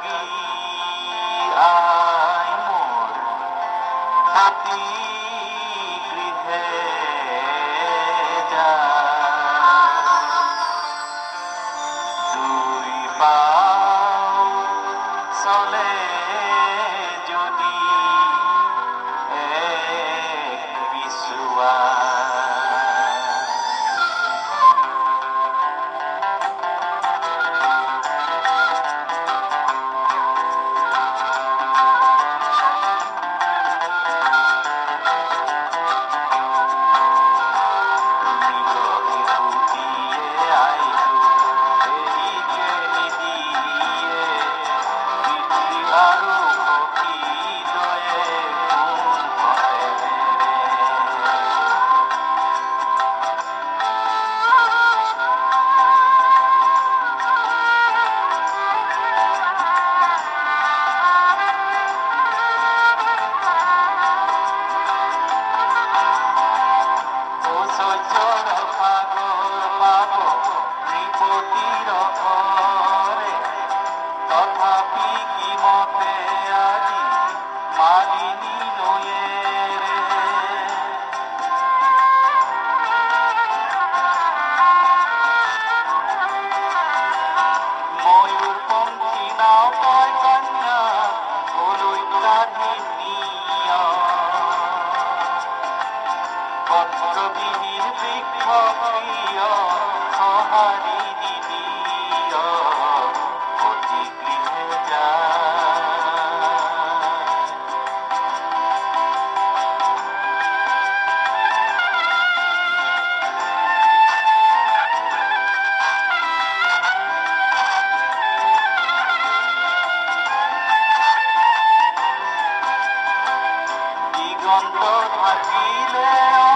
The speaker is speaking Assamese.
জাগি আই মোৰ পতি গৃহে যা দুই পাও চলে যদি এক বিচুৱা তথাপি কি মতে আজি মালিনী নয়ে ময়ূর পঙ্খী নাও তয় কন্যা কলই কাঁধে নিয়া পত্রবিহীন বৃক্ষ প্রিয় সহারিণী দিয় অতি গৃহে যা দিগন্ত থাকিলে